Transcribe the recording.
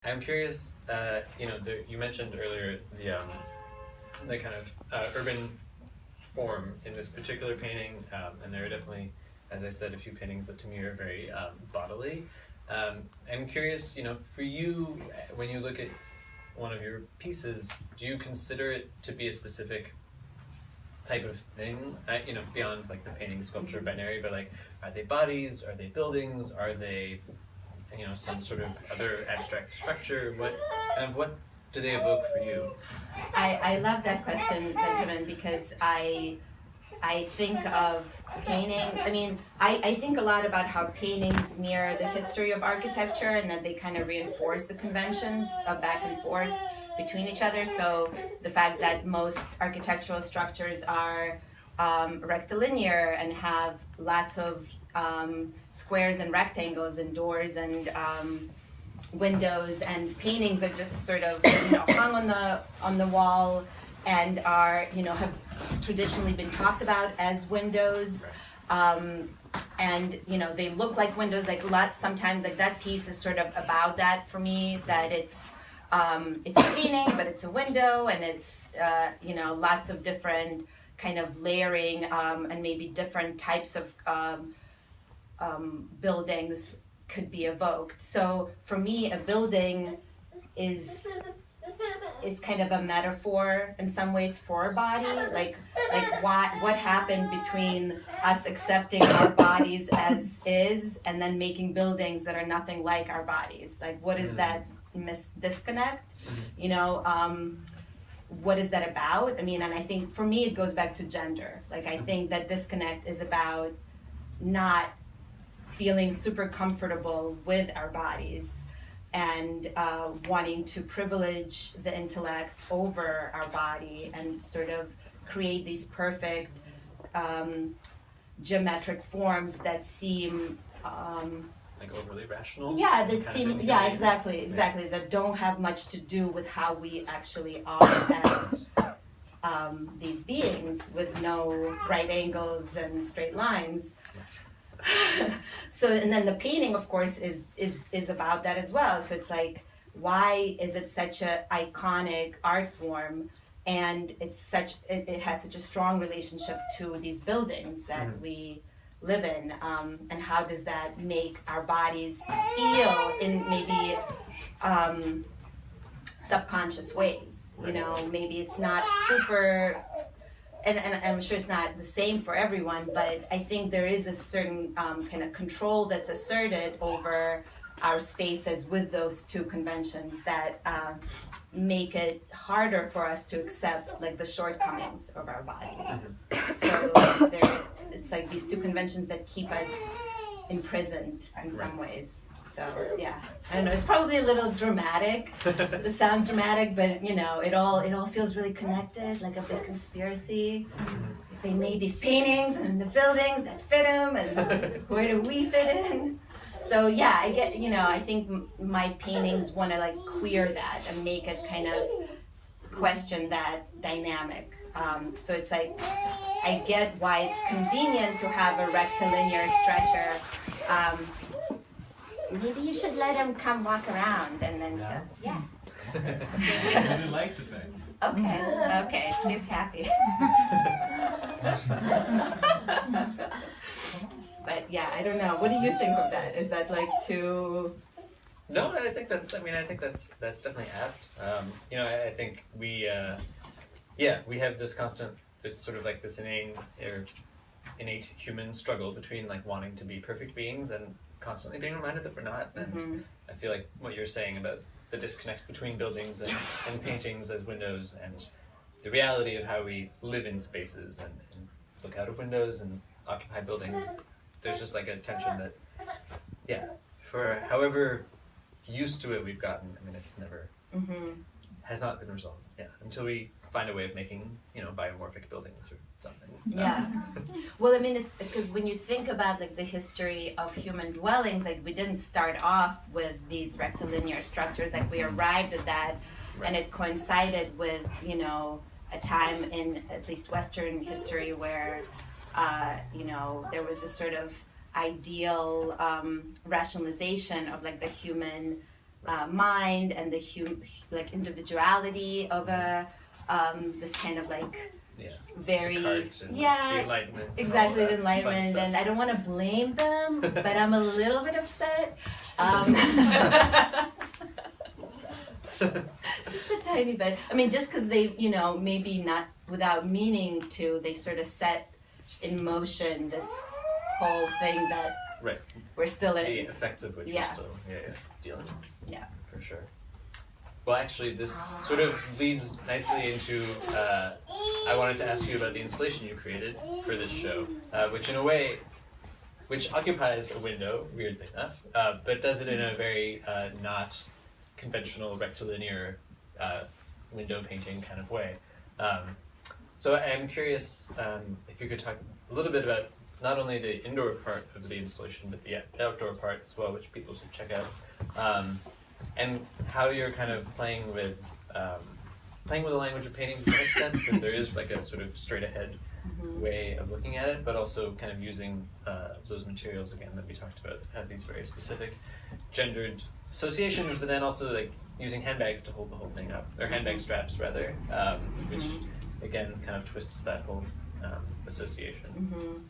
I'm curious, you mentioned earlier the kind of urban form in this particular painting, and there are definitely, as I said, a few paintings that to me are very bodily. I'm curious, for you, when you look at one of your pieces, do you consider it to be a specific type of thing, beyond like the painting, sculpture, binary, but like, are they bodies, are they buildings, are they, some sort of other abstract structure? What do they evoke for you? I love that question, Benjamin, because I think of painting, I think a lot about how paintings mirror the history of architecture and that they kind of reinforce the conventions of back and forth between each other. So the fact that most architectural structures are rectilinear and have lots of squares and rectangles and doors and windows, and paintings are just sort of hung on the wall and are have traditionally been talked about as windows, and they look like windows, like sometimes like that piece is sort of about that for me, that it's a painting but it's a window, and it's lots of different kind of layering, and maybe different types of buildings could be evoked. So for me, a building is kind of a metaphor in some ways for a body, like what happened between us accepting our bodies as is and then making buildings that are nothing like our bodies. Like, what is that disconnect? What is that about? And I think for me it goes back to gender. Like, I think that disconnect is about not feeling super comfortable with our bodies and wanting to privilege the intellect over our body and sort of create these perfect geometric forms that seem like overly rational. Yeah, that seem exactly. That don't have much to do with how we actually are as these beings with no right angles and straight lines. So, and then the painting, of course, is about that as well. So it's like, why is it such an iconic art form, and it has such a strong relationship to these buildings that we live in, and how does that make our bodies feel in maybe subconscious ways? Maybe it's not super. And I'm sure it's not the same for everyone, but I think there is a certain kind of control that's asserted over our spaces with those two conventions that make it harder for us to accept like the shortcomings of our bodies. So it's like these two conventions that keep us imprisoned in some ways. So yeah, I don't know. It's probably a little dramatic. It sounds dramatic, but it all feels really connected, like a big conspiracy. They made these paintings and the buildings that fit them, and where do we fit in? So yeah, I get. I think my paintings want to like queer that and make it kind of question that dynamic. So it's like, I get why it's convenient to have a rectilinear stretcher. Maybe you should let him come walk around, and then yeah. He really likes it then. Okay, he's happy. But yeah, I don't know. What do you think of that? Is that like too? No, I think that's definitely apt. I think we have this constant, there's sort of like this innate human struggle between like wanting to be perfect beings and constantly being reminded that we're not. And I feel like what you're saying about the disconnect between buildings and paintings as windows and the reality of how we live in spaces and look out of windows and occupy buildings, there's just like a tension that, for however used to it we've gotten, it's never, has not been resolved, until we find a way of making, biomorphic buildings or something. Yeah. Well, it's because when you think about like the history of human dwellings, like we didn't start off with these rectilinear structures, like we arrived at that, and it coincided with, a time in at least Western history where, there was a sort of ideal rationalization of like the human mind and the like individuality of a this kind of like very the Enlightenment. Exactly, the Enlightenment, and I don't want to blame them, but I'm a little bit upset. Just a tiny bit. I mean, just because they, maybe not without meaning to, they sort of set in motion this whole thing that we're still in. The effects of which we're still dealing with. Yeah. For sure. Well, actually, this sort of leads nicely into, I wanted to ask you about the installation you created for this show, which in a way, which occupies a window, weirdly enough, but does it in a very not conventional rectilinear window painting kind of way. So I'm curious if you could talk a little bit about not only the indoor part of the installation, but the outdoor part as well, which people should check out. And how you're kind of playing with the language of painting to some extent, because there is like a sort of straight ahead way of looking at it, but also kind of using those materials again that we talked about that have these very specific gendered associations, but then also like using handbags to hold the whole thing up, or handbag straps rather, which again kind of twists that whole association.